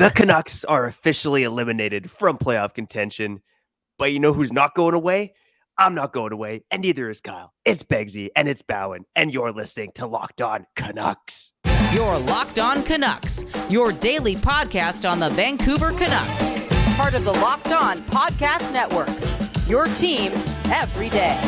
The Canucks are officially eliminated from playoff contention, but you know who's not going away? I'm not going away, and neither is Kyle. It's Begsy, and it's Bhawan, and you're listening to Locked On Canucks. You're Locked On Canucks, your daily podcast on the Vancouver Canucks. Part of the Locked On Podcast Network, your team every day.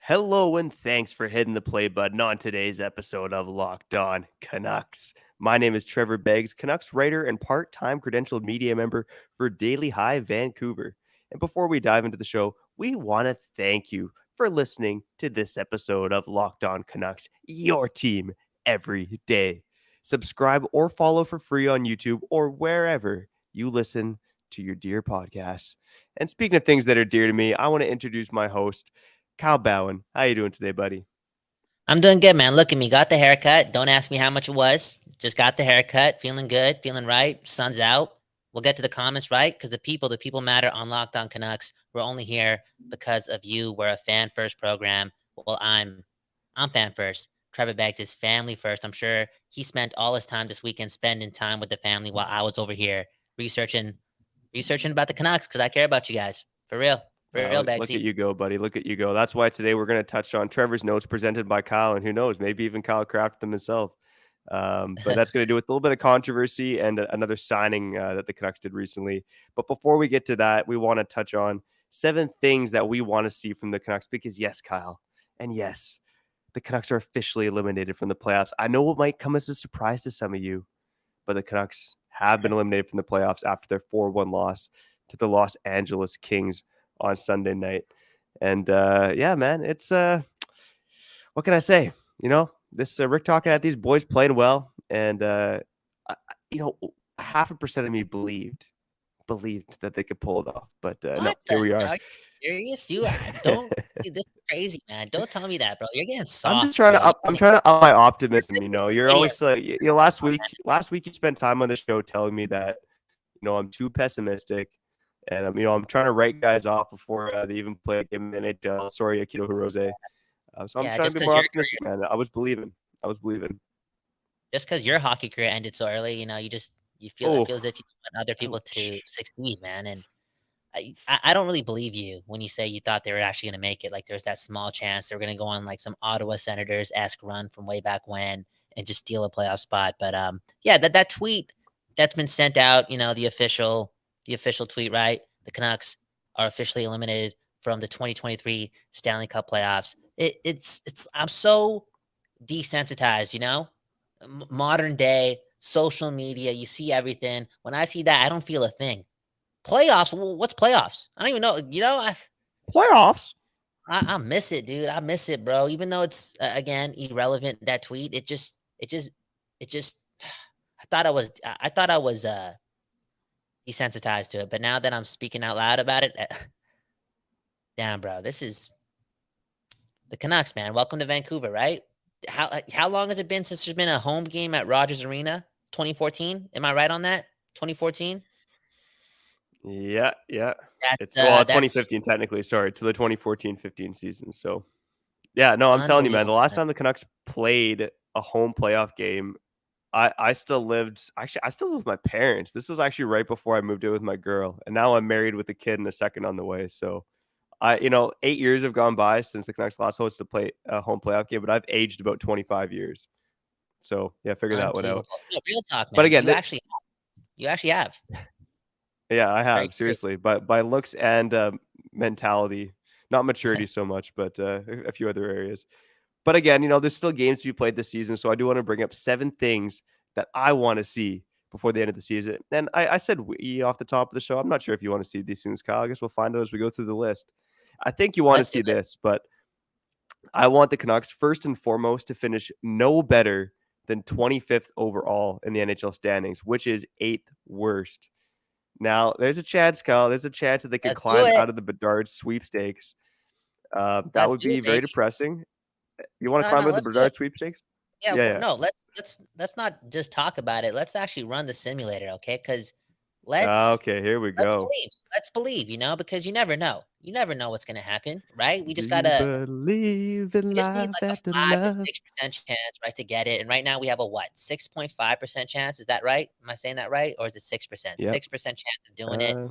Hello, and thanks for hitting the play button on today's episode of Locked On Canucks. My name is Trevor Beggs, Canucks writer and part-time credentialed media member for Daily Hive Vancouver. And before we dive into the show, we want to thank you for listening to this episode of Locked On Canucks, your team every day. Subscribe or follow for free on YouTube or wherever you listen to your dear podcasts. And speaking of things that are dear to me, I want to introduce my host, Kyle Bhawan. How you doing today, buddy? I'm doing good, man. Look at me. Got the haircut. Don't ask me how much it was. Just got the haircut. Feeling good. Feeling right. Sun's out. We'll get to the comments, right? Because the people matter on Locked On Canucks. We're only here because of you. We're a fan-first program. Well, I'm fan first. Trevor Beggs is family first. I'm sure he spent all his time this weekend spending time with the family while I was over here researching about the Canucks because I care about you guys. For real. Look at you go, buddy. Look at you go. That's why today we're going to touch on Trevor's notes presented by Kyle, and who knows, maybe even Kyle crafted them himself. But that's going to do with a little bit of controversy and another signing that the Canucks did recently. But before we get to that, we want to touch on 7 things that we want to see from the Canucks because, yes, Kyle, and yes, the Canucks are officially eliminated from the playoffs. I know it might come as a surprise to some of you, but the Canucks have been eliminated from the playoffs after their 4-1 loss to the Los Angeles Kings on Sunday night. And yeah, man, it's what can I say? You know, this Rick talking at these boys playing well, and 0.5% of me believed that they could pull it off, but no, here we are. Serious? Don't. This is crazy, man. Don't tell me that, bro. You're getting soft. I'm just trying to up. I'm trying to up my optimism. You know, you're always like, last week you spent time on the show telling me that, I'm too pessimistic. And I'm trying to write guys off before they even play a game in the NHL. Sorry, Akito Hirose. So I'm trying to be more optimistic, man. I was believing. Just because your hockey career ended so early, you feel as if you want other people to succeed, man. And I don't really believe you when you say you thought they were actually going to make it. Like there's that small chance they were going to go on like some Ottawa Senators-esque run from way back when and just steal a playoff spot. But yeah, that tweet that's been sent out, the official tweet, right? The Canucks are officially eliminated from the 2023 Stanley Cup playoffs. I'm so desensitized, modern day social media, you see everything. When I see that, I don't feel a thing. Playoffs? Well, what's playoffs? I don't even know. Playoffs? I miss it, dude. I miss it, bro. Even though it's again irrelevant, that tweet, it just I thought I was desensitized to it, but now that I'm speaking out loud about it, damn, bro, this is the Canucks, man. Welcome to Vancouver, right? How long has it been since there's been a home game at Rogers Arena? 2014? Am I right on that? 2014? Yeah. It's 2015 technically. Sorry, to the 2014-15 season. So, yeah, no, I'm telling you, man. The last time the Canucks played a home playoff game, I still lived with my parents. This was actually right before I moved in with my girl. And now I'm married with a kid and a second on the way. So 8 years have gone by since the Canucks last hosted to play a home playoff game, but I've aged about 25 years. So yeah, figure that one out. Yeah, real talk, man. But again, you actually have. Yeah, I have, seriously. But by looks and mentality, not maturity so much, but a few other areas. But again, there's still games to be played this season. So I do want to bring up 7 things that I want to see before the end of the season. And I said we off the top of the show. I'm not sure if you want to see these things, Kyle. I guess we'll find out as we go through the list. I think you want to see this, but I want the Canucks first and foremost to finish no better than 25th overall in the NHL standings, which is 8th worst. Now, there's a chance, Kyle. There's a chance that they could climb out of the Bedard sweepstakes. That would be very depressing. You want to climb out of the Bedard sweepstakes? Yeah. No, let's not just talk about it. Let's actually run the simulator, okay? Because Okay, here we go. Let's believe, because you never know. You never know what's gonna happen, right? We Do just you gotta believe in we just need life like a after 5 to love? 6% chance, right, to get it. And right now we have a what? 6.5% chance. Is that right? Am I saying that right? Or is it 6%? Yep. 6% chance of doing it. Uh,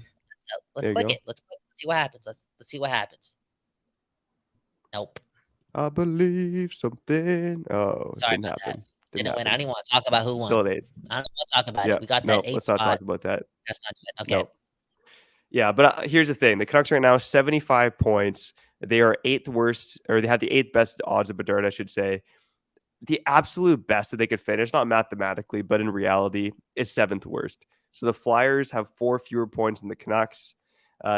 So let's there you click go. it. Let's click. Let's see what happens. Let's see what happens. Nope. I believe something. Oh, it Sorry didn't about that. happen. Didn't Didn't win. I happen. don't even want to talk about who won. Still at 8. I don't want to talk about it. Yep. We got that Nope. 8th Let's not spot. talk about that. That's not good. Okay. Nope. Yeah, but here's the thing: the Canucks right now 75 points. They are 8th worst, or they have the 8th best odds of Bedard, I should say. The absolute best that they could finish, not mathematically, but in reality, is 7th worst. So the Flyers have 4 fewer points than the Canucks,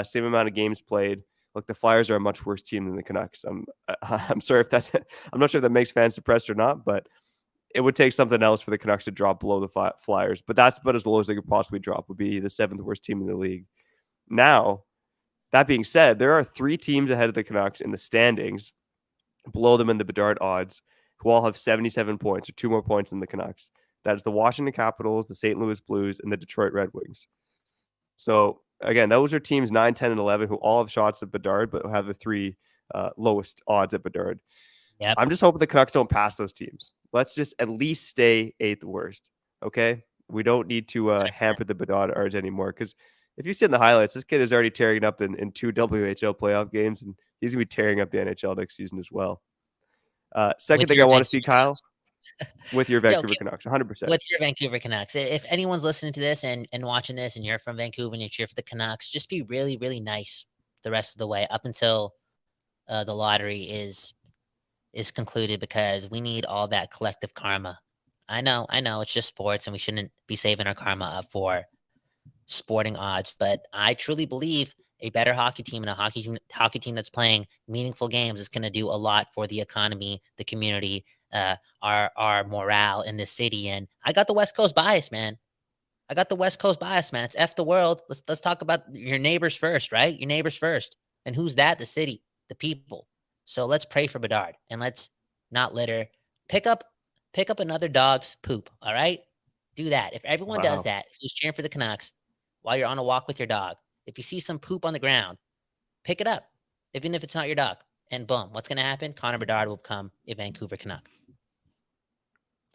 same amount of games played. Look, the Flyers are a much worse team than the Canucks. I'm sorry if that's I'm not sure if that makes fans depressed or not, but it would take something else for the Canucks to drop below the Flyers. But that's about as low as they could possibly drop. Would be the 7th worst team in the league. Now, that being said, there are 3 teams ahead of the Canucks in the standings, below them in the Bedard odds, who all have 77 points, or 2 more points than the Canucks. That is the Washington Capitals, the St. Louis Blues, and the Detroit Red Wings. So, again, those are teams 9, 10, and 11 who all have shots at Bedard, but have the 3 lowest odds at Bedard. Yep. I'm just hoping the Canucks don't pass those teams. Let's just at least stay 8th worst, okay? We don't need to hamper the Bedard odds anymore, because if you see in the highlights, this kid is already tearing up in 2 WHL playoff games, and he's going to be tearing up the NHL next season as well. Second thing I want to see, Kyle, with your Vancouver Canucks, 100%. With your Vancouver Canucks. If anyone's listening to this and watching this and you're from Vancouver and you cheer for the Canucks, just be really, really nice the rest of the way up until the lottery is concluded, because we need all that collective karma. I know it's just sports and we shouldn't be saving our karma up for sporting odds, but I truly believe a better hockey team and a hockey team that's playing meaningful games is going to do a lot for the economy, the community, our morale in this city. And I got the West Coast bias, man. It's F the world. Let's talk about your neighbors first, right? Your neighbors first. And who's that? The city, the people. So let's pray for Bedard and let's not litter. Pick up another dog's poop. All right, do that. If everyone does that, who's cheering for the Canucks, while you're on a walk with your dog, if you see some poop on the ground, pick it up, even if it's not your dog. And boom, what's going to happen? Connor Bedard will become a Vancouver Canuck.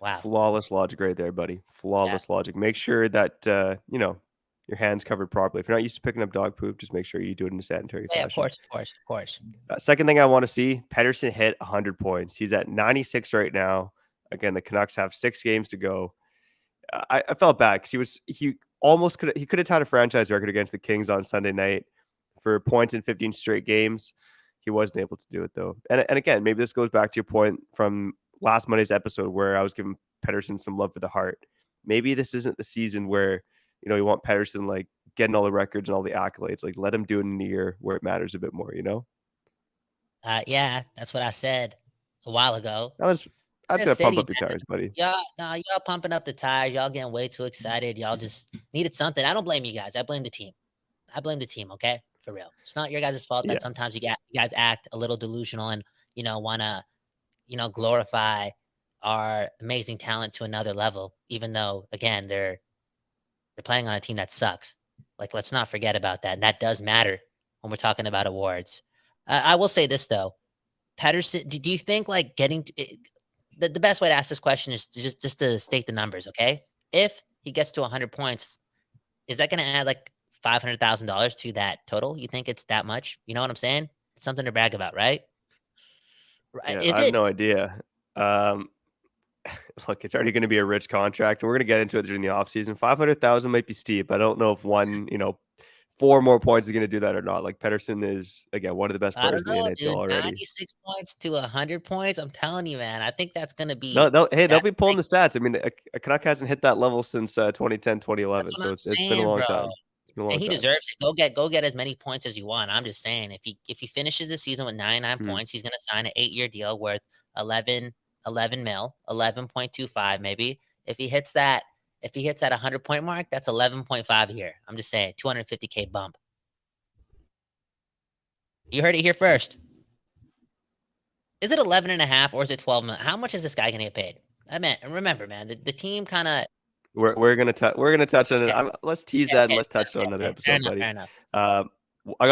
Wow. Flawless logic right there, buddy. Flawless logic. Make sure that, your hands covered properly. If you're not used to picking up dog poop, just make sure you do it in a sanitary fashion. Of course. Second thing I want to see, Pettersson hit 100 points. He's at 96 right now. Again, the Canucks have 6 games to go. I felt bad because he could have tied a franchise record against the Kings on Sunday night for points in 15 straight games. He wasn't able to do it though. And again, maybe this goes back to your point from last Monday's episode where I was giving Pettersson some love for the heart. Maybe this isn't the season where, you want Pettersson like getting all the records and all the accolades. Like let him do it in a year where it matters a bit more, Yeah, that's what I said a while ago. I was gonna pump up your tires, buddy. Y'all pumping up the tires. Y'all getting way too excited. Y'all just needed something. I don't blame you guys. I blame the team. Okay, for real. It's not your guys' fault that sometimes you guys act a little delusional and want to glorify our amazing talent to another level, even though again they're playing on a team that sucks. Like let's not forget about that. And that does matter when we're talking about awards. I will say this though, Pettersson. Do you think like getting the best way to ask this question is just to state the numbers, okay? If he gets to 100 points, is that going to add like $500,000 to that total? You think it's that much? You know what I'm saying? It's something to brag about, right? Yeah, I have no idea. Look, it's already going to be a rich contract. We're going to get into it during the offseason. 500,000 might be steep. I don't know if 4 more points is going to do that or not. Like Pettersson is again one of the best players in the NHL already. 96 points to 100 points. I'm telling you, man. I think that's going to be. No, they'll be pulling the stats. I mean, a Canuck hasn't hit that level since 2010, 2011. So it's been a long time. And he deserves it. Go get as many points as you want. I'm just saying, if he finishes the season with 99 points, he's going to sign an 8-year deal worth 11 mil, 11.25 maybe. If he hits that 100-point mark, that's 11.5 a year. I'm just saying, $250K bump. You heard it here first. Is it 11.5 or is it 12 million? How much is this guy going to get paid? I mean, remember, man, the team kind of We're gonna touch on it. Let's tease that and let's touch on another Fair episode, enough. buddy. Fair enough. I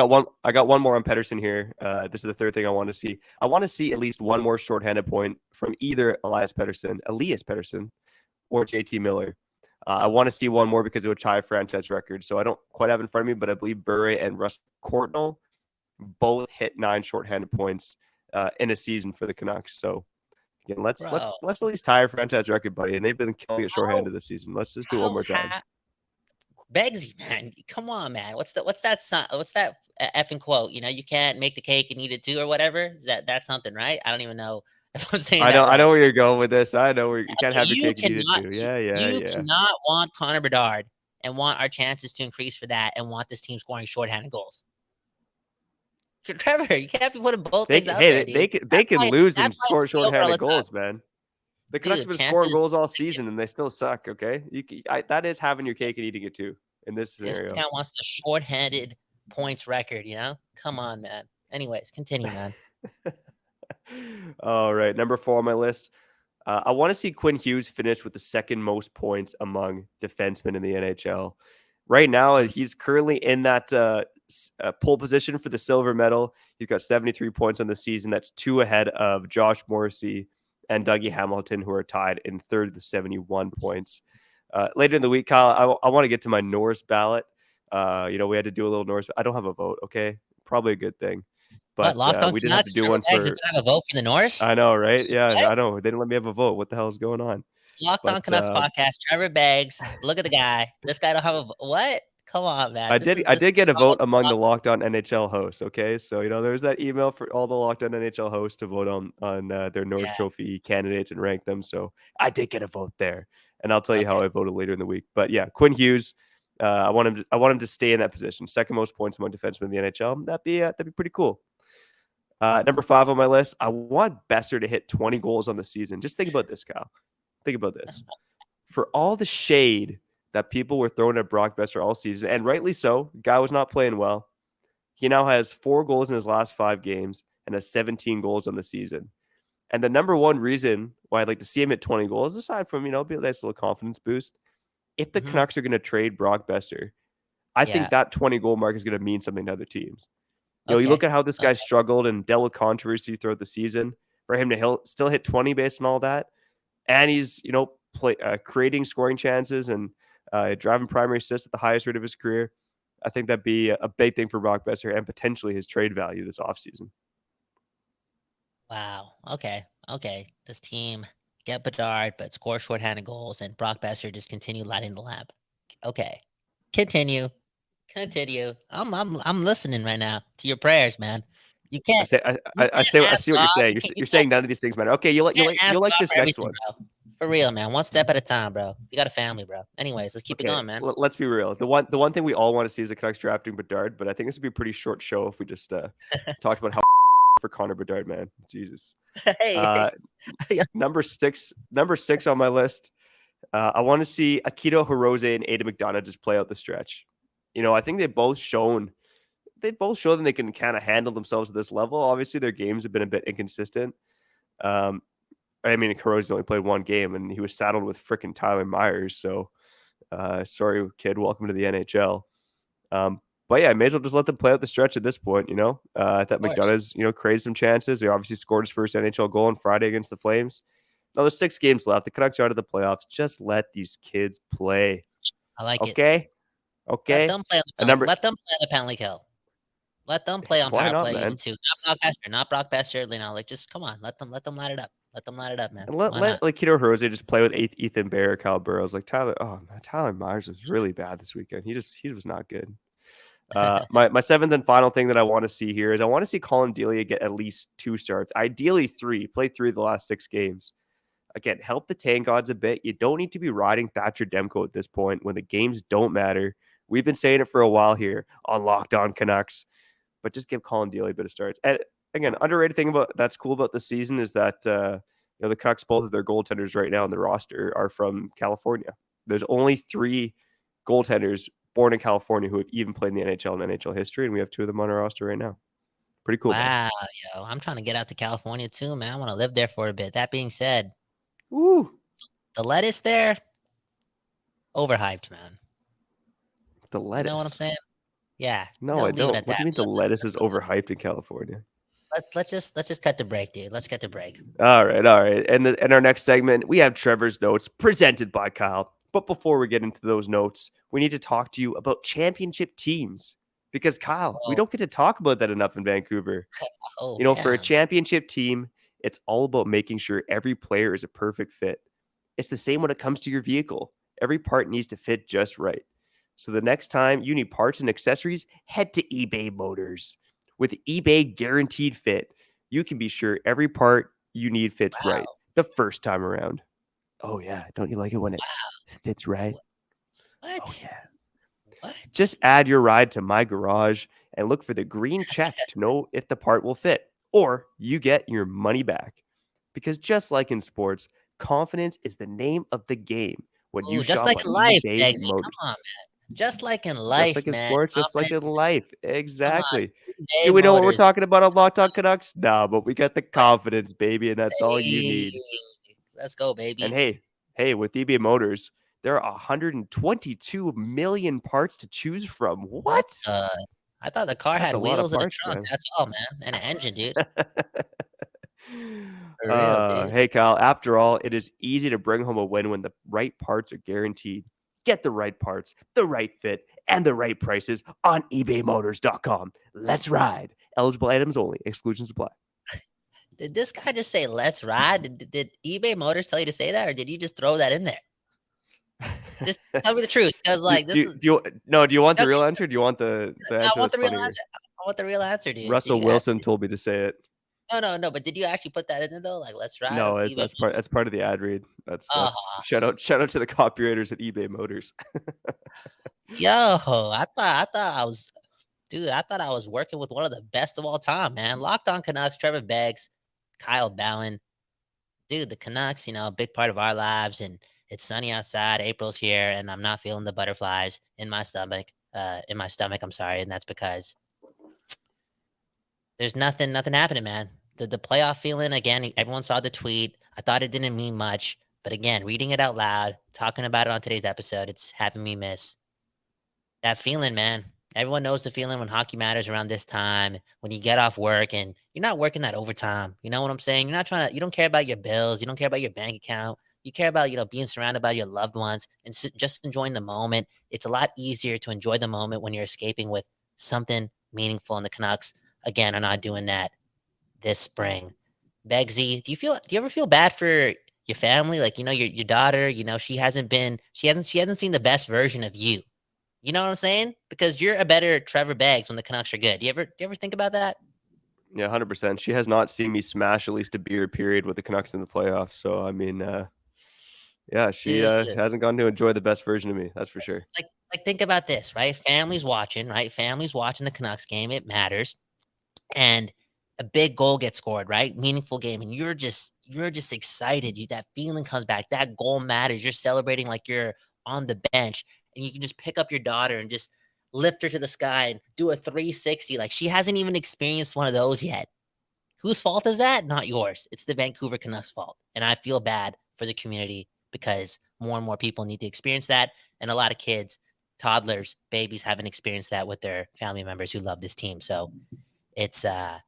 got one more on Pedersen here. This is the third thing I want to see. I want to see at least one more shorthanded point from either Elias Pedersen, or JT Miller. I want to see one more because it would tie a franchise record. So I don't quite have it in front of me, but I believe Bure and Russ Courtnall both hit 9 shorthanded points in a season for the Canucks. So again, let's at least tie a franchise record, buddy. And they've been killing it shorthanded this season. Let's just do it one more time. Begsy, man, come on, man. What's that effing quote? You can't make the cake and eat it too, or whatever. That's something, right? I don't even know if I'm saying. I know where you're going with this. I know where you can't have your cake and eat it too. Yeah. You cannot want Connor Bedard and want our chances to increase for that, and want this team scoring shorthanded goals. Trevor, you can't be putting both things out there. They can lose and score shorthanded goals, man. The Canucks have been scoring goals all season, and they still suck. Okay, that is having your cake and eating it too in this scenario. This guy wants the shorthanded points record. Come on, man. Anyways, continue, man. All right, number 4 on my list. I want to see Quinn Hughes finish with the second most points among defensemen in the NHL. Right now, he's currently in that pole position for the silver medal. He's got 73 points on the season. That's 2 ahead of Josh Morrissey and Dougie Hamilton, who are tied in third with 71 points. Later in the week, Kyle, I want to get to my Norris ballot. We had to do a little Norris. I don't have a vote, okay? Probably a good thing. But we didn't have to do one for... have a vote for the Norris? I know, right? Yeah, what? I know. They didn't let me have a vote. What the hell is going on? Locked On Canucks podcast. Trevor Beggs. Look at the guy. This guy don't have a... What? Come on, man. I did get a vote among the Locked On NHL hosts. Okay, so there's that email for all the Locked On NHL hosts to vote on their Norris Trophy candidates and rank them. So I did get a vote there, and I'll tell you how I voted later in the week. But yeah, Quinn Hughes, I want him to stay in that position, second most points among defensemen in the NHL. That'd be pretty cool. Number 5 on my list, I want Besser to hit 20 goals on the season. Just think about this, Kyle. Think about this. For all the shade that people were throwing at Brock Besser all season, and rightly so. Guy was not playing well. He now has 4 goals in his last 5 games and has 17 goals on the season. And the number one reason why I'd like to see him hit 20 goals, aside from, be a nice little confidence boost, if the Canucks are going to trade Brock Besser, I think that 20 goal mark is going to mean something to other teams. You look at how this guy struggled and dealt with controversy throughout the season. For him to still hit 20 based on all that, and he's creating scoring chances and driving primary assists at the highest rate of his career, I think that'd be a big thing for Brock Besser and potentially his trade value this offseason. Wow. Okay. This team get Bedard, but score shorthanded goals, and Brock Besser just continue lighting the lamp. Okay. Continue. I'm listening right now to your prayers, man. You can't. I see what you're saying. You're saying none of these things matter. Okay, you'll like this next one. Bro. For real, man. One step at a time, bro. You got a family, bro. Anyways, let's keep it going, man. Let's be real. The one thing we all want to see is the Canucks drafting Bedard, but I think this would be a pretty short show if we just talked about how for Connor Bedard, man. Jesus. Hey. Number six on my list. I want to see Akito Hirose and Ada McDonough just play out the stretch. I think they've both shown that they can kind of handle themselves at this level. Obviously, their games have been a bit inconsistent. Hirose only played 1 game, and he was saddled with freaking Tyler Myers. So, sorry, kid. Welcome to the NHL. But yeah, I may as well just let them play out the stretch at this point. I thought McDonough's created some chances. They obviously scored his first NHL goal on Friday against the Flames. Now there's 6 games left. The Canucks are out of the playoffs. Just let these kids play. I like it. Okay. Let them play on the penalty kill. Let them play on power play too. Not Brock Besser. Just come on. Let them light it up. Let them light it up, man. And let Akito Hirose just play with Ethan Bear, Kyle Burrows. Tyler Myers was really bad this weekend. He was not good. My 7th and final thing that I want to see here is I want to see Colin Delia get at least 2 starts, ideally 3. Play 3 of the last 6 games. Again, help the tank odds a bit. You don't need to be riding Thatcher Demko at this point when the games don't matter. We've been saying it for a while here on Locked On Canucks, but just give Colin Delia a bit of starts. And again, underrated thing that's cool about the season is that the Canucks, both of their goaltenders right now on the roster are from California. There's only 3 goaltenders born in California who have even played in the NHL and NHL history, and we have 2 of them on our roster right now. Pretty cool. Wow, yo, I'm trying to get out to California too, man. I want to live there for a bit. That being said, woo, the lettuce there, overhyped, man. The lettuce. You know what I'm saying? Yeah. No, I Leave it don't. at What do that. you mean the lettuce is overhyped in California? Let's just cut the break, dude. Let's cut the break. All right. And in our next segment, we have Trevor's notes presented by Kyle. But before we get into those notes, we need to talk to you about championship teams. Because Kyle, we don't get to talk about that enough in Vancouver. Oh, For a man. championship team, it's all about making sure every player is a perfect fit. It's the same when it comes to your vehicle. Every part needs to fit just right. So the next time you need parts and accessories, head to eBay Motors. With eBay Guaranteed Fit, you can be sure every part you need fits Wow. right the first time around. Oh, yeah. Don't you like it when it fits right? What? Oh, yeah. What? Just add your ride to My Garage and look for the green check to know if the part will fit, or you get your money back. Because just like in sports, confidence is the name of the game when you Ooh, just shop like on in life, eBay Eggsy. Motors. Come on, man. Just like in Just life, like in man. sports, just like in Confidence. life. Come on. Exactly. eBay Do we know what we're Motors. talking about on Locked On Canucks? No, but we got the confidence, baby, and that's all you need. Let's go, baby. And hey, with eBay Motors, there are 122 million parts to choose from. What? I thought the car That's had a lot of wheels and a parts, trunk. man. That's all, man. And an engine, dude. For real, dude. Hey, Kyle, after all, it is easy to bring home a win when the right parts are guaranteed. Get the right parts, the right fit, and the right prices on ebaymotors.com. Let's ride. Eligible items only. Exclusions apply. Did this guy just say "let's ride"? Did eBay Motors tell you to say that, or did you just throw that in there? Just tell me the truth, because like do you want the real answer? Do you want the answer? I want the real funnier? answer. I want the real answer, dude. Russell Wilson told me to say it. No. But did you actually put that in there though? Like, let's ride. No, with that's eBay part of the ad read. That's shout out to the copywriters at eBay Motors. Yo, I thought I was, dude. I thought I was working with one of the best of all time, man. Locked On Canucks, Trevor Beggs, Kyle Bhawan. Dude, the Canucks, a big part of our lives, and it's sunny outside. April's here, and I'm not feeling the butterflies in my stomach. I'm sorry, and that's because there's nothing happening, man. The playoff feeling, again, everyone saw the tweet. I thought it didn't mean much, but again, reading it out loud, talking about it on today's episode, it's having me miss that feeling, man. Everyone knows the feeling when hockey matters around this time, when you get off work and you're not working that overtime. You know what I'm saying? You don't care about your bills. You don't care about your bank account. You care about, being surrounded by your loved ones and just enjoying the moment. It's a lot easier to enjoy the moment when you're escaping with something meaningful, and the Canucks, again, are not doing that this spring. Beggsy, do you ever feel bad for your family? Like, your daughter, she hasn't seen the best version of you. You know what I'm saying? Because you're a better Trevor Beggs when the Canucks are good. Do you ever think about that? Yeah, 100%. She has not seen me smash at least a beer period with the Canucks in the playoffs. So, I mean, yeah, she hasn't gotten to enjoy the best version of me. That's for sure. Like think about this, right? Families watching, right? Families watching the Canucks game. It matters. And a big goal gets scored, right? Meaningful game. And you're just excited. That feeling comes back. That goal matters. You're celebrating like you're on the bench. And you can just pick up your daughter and just lift her to the sky and do a 360. Like, she hasn't even experienced one of those yet. Whose fault is that? Not yours. It's the Vancouver Canucks fault. And I feel bad for the community because more and more people need to experience that. And a lot of kids, toddlers, babies haven't experienced that with their family members who love this team. So it's sad.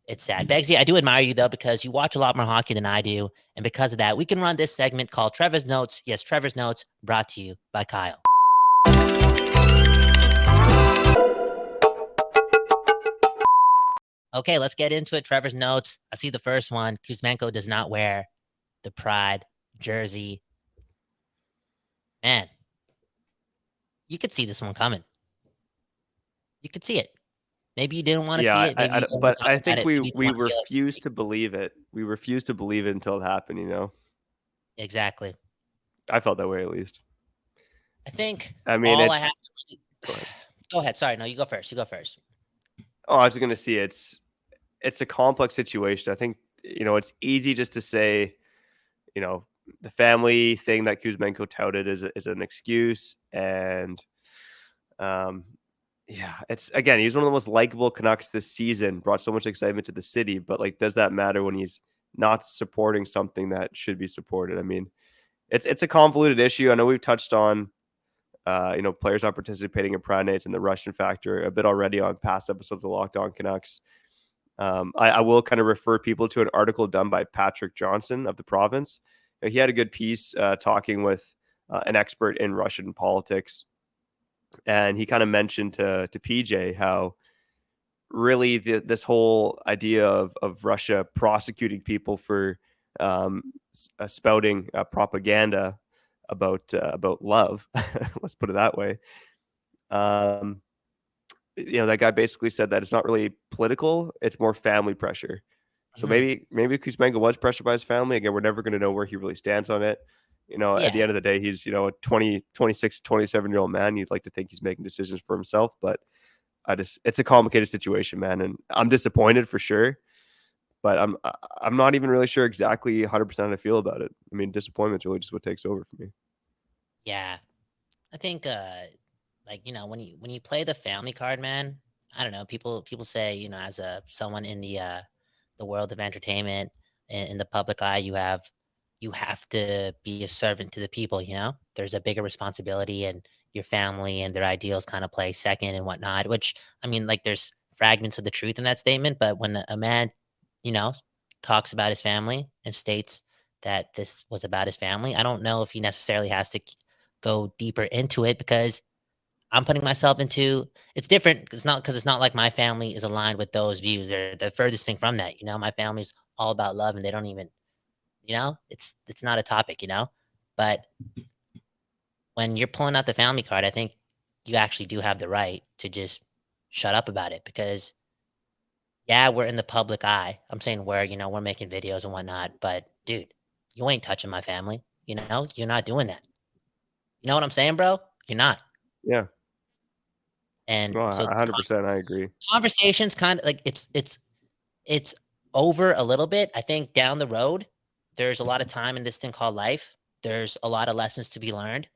It's sad. Beggsy, I do admire you, though, because you watch a lot more hockey than I do. And because of that, we can run this segment called Trevor's Notes. Yes, Trevor's Notes, brought to you by Kyle. Okay, let's get into it. Trevor's Notes. I see the first one. Kuzmenko does not wear the Pride jersey. Man, you could see this one coming. You could see it. Maybe you didn't want to see it. Maybe but I think we refused to believe it. We refused to believe it until it happened, Exactly. I felt that way, at least. I think I mean, all I have to... Go ahead. Sorry. No, you go first. Oh, I was going to see it's a complex situation. I think, it's easy just to say, the family thing that Kuzmenko touted is an excuse. And, yeah, it's, again, he's one of the most likable Canucks this season, brought so much excitement to the city, but does that matter when he's not supporting something that should be supported? I mean, it's a convoluted issue. I know we've touched on players not participating in Pride Nights and the Russian factor a bit already on past episodes of Locked On Canucks. I will kind of refer people to an article done by Patrick Johnson of The Province. He had a good piece talking with an expert in Russian politics, and he kind of mentioned to PJ how really this whole idea of Russia prosecuting people for spouting propaganda about love, let's put it that way. That guy basically said that it's not really political; it's more family pressure. So maybe Kuzmenko was pressured by his family. Again, we're never going to know where he really stands on it. At the end of the day, he's a 20, 26, 27-year-old man. You'd like to think he's making decisions for himself, but it's a complicated situation, man, and I'm disappointed for sure. But I'm not even really sure exactly 100% how I feel about it. I mean, disappointment's really just what takes over for me. Yeah, I think when you play the family card, man, I don't know. People say, as someone in the world of entertainment, in the public eye, you have to be a servant to the people. There's a bigger responsibility, and your family and their ideals kind of play second and whatnot. Which, I mean, like, there's fragments of the truth in that statement, but when a man, talks about his family and states that this was about his family, I don't know if he necessarily has to go deeper into it, because I'm putting myself into, it's different. It's not like my family is aligned with those views. They're the furthest thing from that. My family's all about love, and they don't even, it's not a topic, but when you're pulling out the family card, I think you actually do have the right to just shut up about it, because we're in the public eye. I'm saying we're making videos and whatnot, but dude, you ain't touching my family. You're not doing that. You know what I'm saying, bro? You're not. Yeah. And well, so 100%, I agree. Conversations kind of like it's over a little bit. I think down the road, there's a lot of time in this thing called life. There's a lot of lessons to be learned.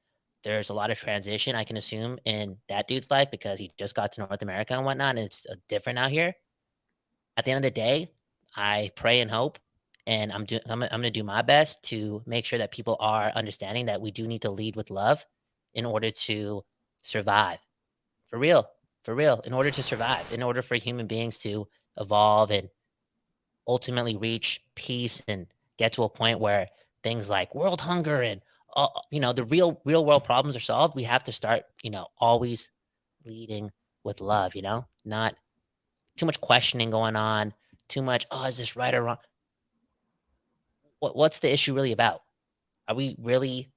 There's a lot of transition, I can assume, in that dude's life, because he just got to North America and whatnot, and it's different out here. At the end of the day, I pray and hope, and I'm going to do my best to make sure that people are understanding that we do need to lead with love in order to survive. For real, in order to survive, in order for human beings to evolve and ultimately reach peace and get to a point where things like world hunger and the real world problems are solved, we have to start, always leading with love, not too much questioning going on, too much, is this right or wrong? What's the issue really about? Are we really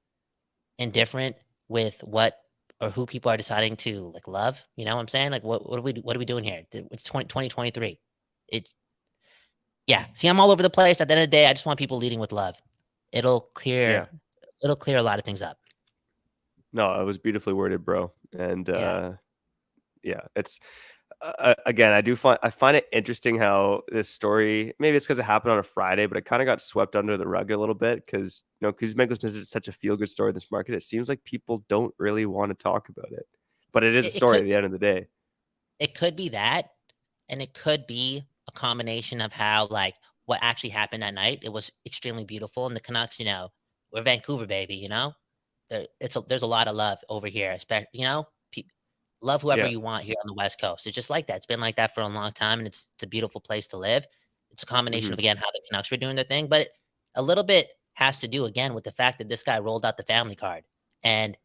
indifferent with what or who people are deciding to love? You know what I'm saying? Like, what are we doing here? It's 2023. See, I'm all over the place. At the end of the day, I just want people leading with love. It'll clear a lot of things up. No, it was beautifully worded, bro. And it's again, I find it interesting how this story, maybe it's because it happened on a Friday, but it kind of got swept under the rug a little bit, because Kuzmenko's been such a feel good story in this market. It seems like people don't really want to talk about it, but it is a story at the end of the day. It could be that, and it could be a combination of how what actually happened that night. It was extremely beautiful, and the Canucks, we're Vancouver, baby. There's a lot of love over here, especially love whoever you want here on the West Coast. It's just like that. It's been like that for a long time, and it's a beautiful place to live. It's a combination of, again, how the Canucks were doing their thing, but a little bit has to do, again, with the fact that this guy rolled out the family card. And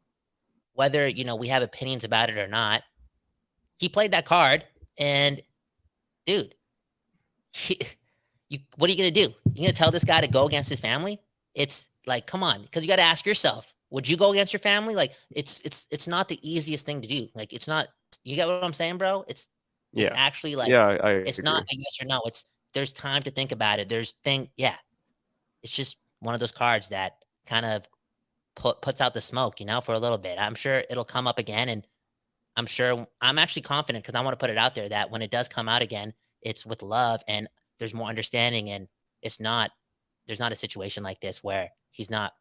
whether, we have opinions about it or not, he played that card, and dude, what are you going to do? You're going to tell this guy to go against his family? It's like, come on, because you got to ask yourself, would you go against your family? Like, it's not the easiest thing to do. Like, it's not, you get what I'm saying, bro? It's actually it's agree. not a yes or no. There's time to think about it. It's just one of those cards that kind of puts out the smoke, for a little bit. I'm sure it'll come up again, and I'm actually confident, because I want to put it out there, that when it does come out again, it's with love and there's more understanding, and there's not a situation like this where he's not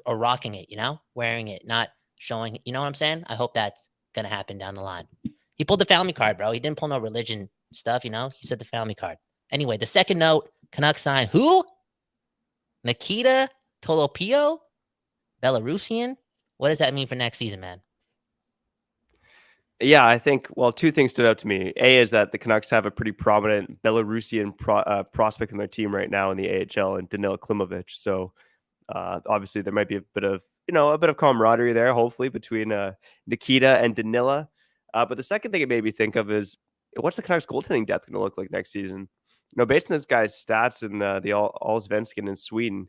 rocking it, wearing it, not showing, you know what I'm saying? I hope that's going to happen down the line. He pulled the family card, bro. He didn't pull no religion stuff, he said the family card. Anyway, the second note, Canucks sign who? Nikita Tolopio? Belarusian? What does that mean for next season, man? Yeah, I think, well, two things stood out to me. A is that the Canucks have a pretty prominent Belarusian prospect in their team right now in the AHL, and Danil Klimovich. So obviously there might be a bit of camaraderie there, hopefully, between Nikita and Danila. But the second thing it made me think of is, what's the Canucks goaltending depth going to look like next season? Based on this guy's stats in the Allsvenskan in Sweden,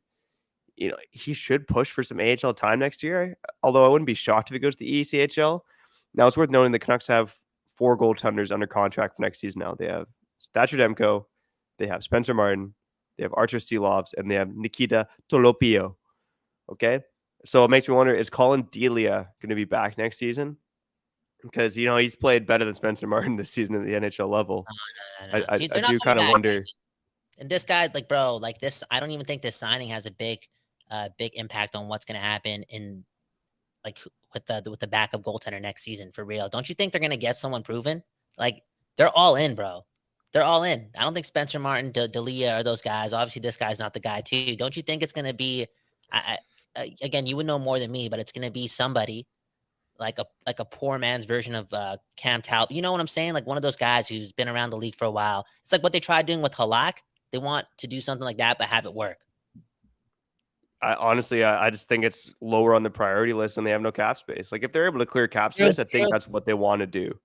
he should push for some AHL time next year. Although I wouldn't be shocked if he goes to the ECHL. Now, it's worth noting the Canucks have 4 goaltenders under contract for next season now. They have Thatcher Demko, they have Spencer Martin, they have Archer Seelovs, and they have Nikita Tolopio. Okay? So it makes me wonder, is Colin Delia going to be back next season? Because, he's played better than Spencer Martin this season at the NHL level. No. I Dude, they're not do kind of back, wonder. guys. And this guy, like, bro, like this, I don't even think this signing has a big impact on what's going to happen in, like, with the backup goaltender next season, for real. Don't you think they're going to get someone proven? Like, they're all in, bro. They're all in. I don't think Spencer Martin, Delia are those guys. Obviously, this guy's not the guy, too. Don't you think it's going to be, again, you would know more than me, but it's going to be somebody like a poor man's version of Cam Talbot. You know what I'm saying? Like one of those guys who's been around the league for a while. It's like what they tried doing with Halak. They want to do something like that, but have it work. I just think it's lower on the priority list and they have no cap space. Like if they're able to clear cap space, I think that's what they want to do.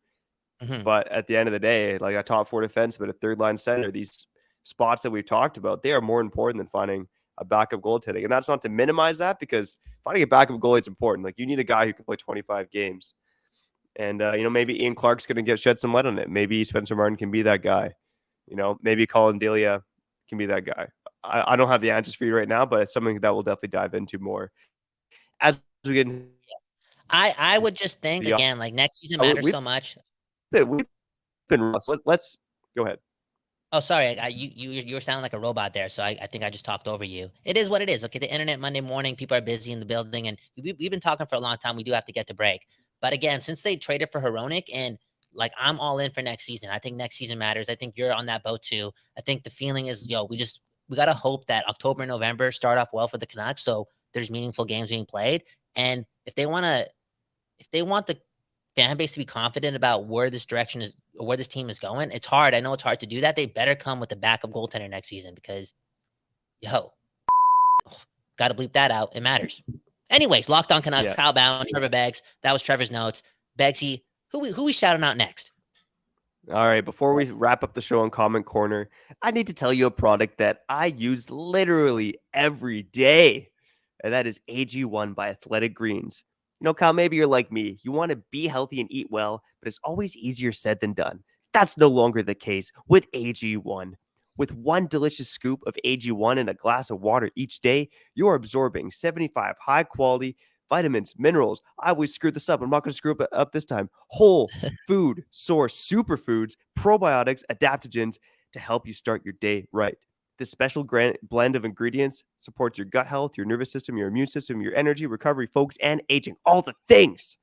Mm-hmm. But at the end of the day, like a top 4 defenseman, a third line center, these spots that we've talked about, they are more important than finding a backup goaltending. And that's not to minimize that, because finding a backup goalie is important. Like you need a guy who can play 25 games. And, maybe Ian Clark's going to shed some light on it. Maybe Spencer Martin can be that guy. Maybe Colin Delia can be that guy. I don't have the answers for you right now, but it's something that we'll definitely dive into more as we get into I would just think, again, like next season matters so much. We've been let's go ahead. Oh, sorry. You were sounding like a robot there, so I think I just talked over you. It is what it is. Okay, the internet Monday morning, people are busy in the building, and we've been talking for a long time. We do have to get to break. But again, since they traded for Hronek, and like I'm all in for next season. I think next season matters. I think you're on that boat too. I think the feeling is, we got to hope that October and November start off well for the Canucks, so there's meaningful games being played. And if they want the fan base to be confident about where this direction is, where this team is going, it's hard. I know it's hard to do that. They better come with a backup goaltender next season, because, got to bleep that out. It matters. Anyways, Locked On Canucks, Kyle Bhawan, Trevor Beggs. That was Trevor's notes. Beggsy, who we shouting out next? All right, before we wrap up the show on Comment Corner, I need to tell you a product that I use literally every day, and that is AG1 by Athletic Greens. Kyle, maybe you're like me. You want to be healthy and eat well, but it's always easier said than done. That's no longer the case with AG1. With one delicious scoop of AG1 in a glass of water each day, you're absorbing 75 high-quality vitamins, minerals. I always screw this up. I'm not going to screw it up this time. Whole food source superfoods, probiotics, adaptogens to help you start your day right. This special blend of ingredients supports your gut health, your nervous system, your immune system, your energy, recovery, focus, and aging. All the things.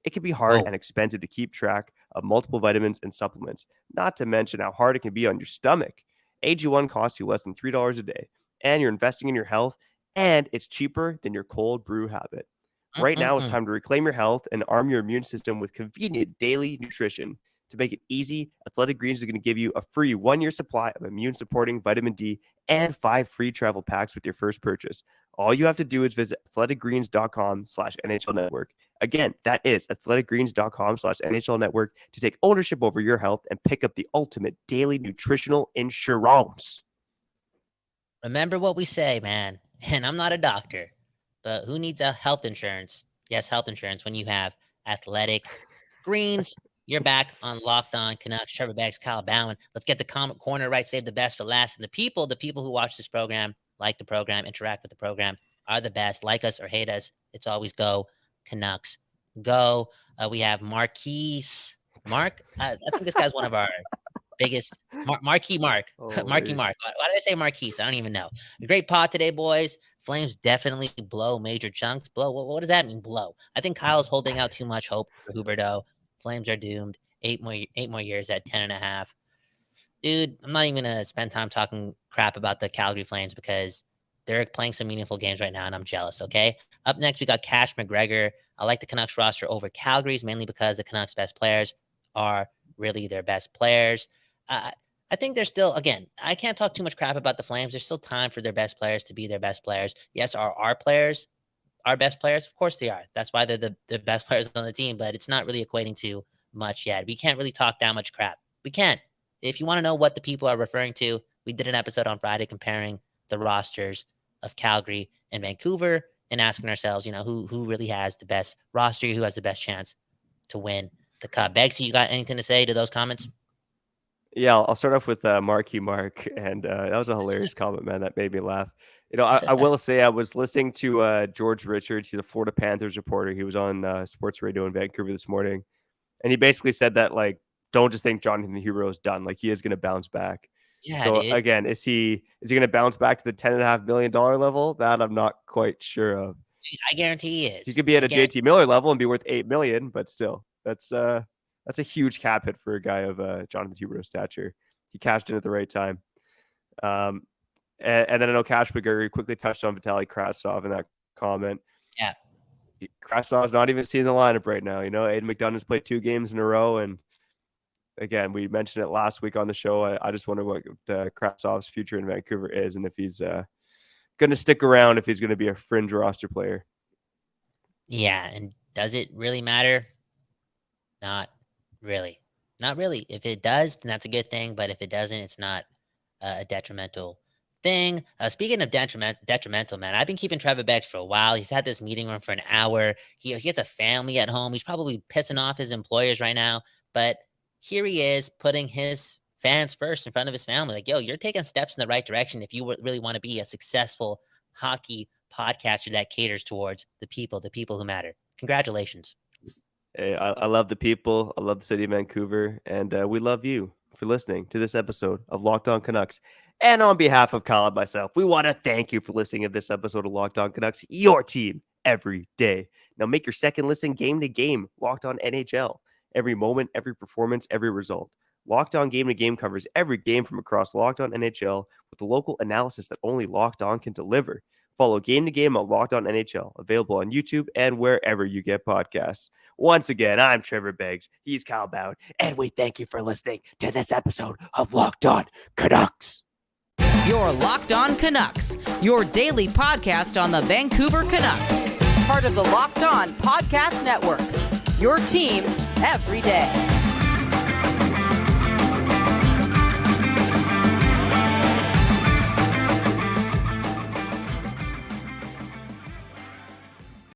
It can be hard and expensive to keep track of multiple vitamins and supplements, not to mention how hard it can be on your stomach. AG1 costs you less than $3 a day, and you're investing in your health, and it's cheaper than your cold brew habit. Right now, it's time to reclaim your health and arm your immune system with convenient daily nutrition. To make it easy, Athletic Greens is going to give you a free 1-year supply of immune-supporting vitamin D and 5 free travel packs with your first purchase. All you have to do is visit athleticgreens.com/NHL Network. Again, that is athleticgreens.com/NHL Network to take ownership over your health and pick up the ultimate daily nutritional insurance. Remember what we say, man. And I'm not a doctor, but who needs a health insurance? Yes, health insurance when you have Athletic Greens. You're back on Locked On Canucks. Trevor Beggs, Kyle Bhawan. Let's get the comment corner right. Save the best for last. And the people who watch this program, like the program, interact with the program, are the best. Like us or hate us, it's always go Canucks. Go. We have Marquise. Mark? I think this guy's one of our biggest. Marquis Mark. Marquis Mark. Why did I say Marquise? I don't even know. Great pod today, boys. Flames definitely blow major chunks. Blow. What does that mean, blow? I think Kyle's holding out too much hope for Huberdeau. Flames are doomed. 8 more years at 10.5. Dude, I'm not even gonna spend time talking crap about the Calgary Flames because they're playing some meaningful games right now, and I'm jealous. Okay, Up next, we got Cash McGregor. I like the Canucks roster over Calgary's, mainly because the Canucks' best players are really their best players. I think there's still, again, I can't talk too much crap about the Flames. There's still time for their best players to be their best players. Yes, are our players our best players? Of course they are. That's why they're the best players on the team, but it's not really equating to much yet. We can't really talk that much crap. We can't. If you want to know what the people are referring to, we did an episode on Friday comparing the rosters of Calgary and Vancouver and asking ourselves, who really has the best roster, who has the best chance to win the Cup. Begsy, you got anything to say to those comments? Yeah, I'll start off with Marky Mark, and that was a hilarious comment, man. That made me laugh. I will say I was listening to George Richards. He's a Florida Panthers reporter. He was on sports radio in Vancouver this morning, and he basically said that, like, don't just think Jonathan Huberdeau is done. Like, he is going to bounce back. Yeah. So dude. again, is he going to bounce back to the $10.5 million level? That I'm not quite sure of. Dude, I guarantee he is. He could be at a JT Miller level and be worth $8 million, but still, that's a huge cap hit for a guy of Jonathan Huberdeau's stature. He cashed in at the right time. And then I know Cash McGregor quickly touched on Vitaly Kravtsov in that comment. Yeah. Kravtsov's not even seeing the lineup right now. Aiden McDonough's played 2 games in a row. And again, we mentioned it last week on the show. I just wonder what Kravtsov's future in Vancouver is and if he's going to stick around, if he's going to be a fringe roster player. Yeah. And does it really matter? Not really. Not really. If it does, then that's a good thing. But if it doesn't, it's not a detrimental thing. Speaking of detrimental, man, I've been keeping Trevor Beggs for a while. He's had this meeting room for an hour. He has a family at home. He's probably pissing off his employers right now. But here he is putting his fans first in front of his family. Like, yo, you're taking steps in the right direction if you really want to be a successful hockey podcaster that caters towards the people who matter. Congratulations. Hey, I love the people. I love the city of Vancouver. And we love you for listening to this episode of Locked On Canucks. And on behalf of Kyle and myself, we want to thank you for listening to this episode of Locked On Canucks, your team every day. Now make your second listen game to game, Locked On NHL. Every moment, every performance, every result. Locked On Game to Game covers every game from across Locked On NHL with the local analysis that only Locked On can deliver. Follow Game to Game on Locked On NHL, available on YouTube and wherever you get podcasts. Once again, I'm Trevor Beggs. He's Kyle Bhawan, and we thank you for listening to this episode of Locked On Canucks. You're Locked On Canucks, your daily podcast on the Vancouver Canucks. Part of the Locked On Podcast Network, your team every day.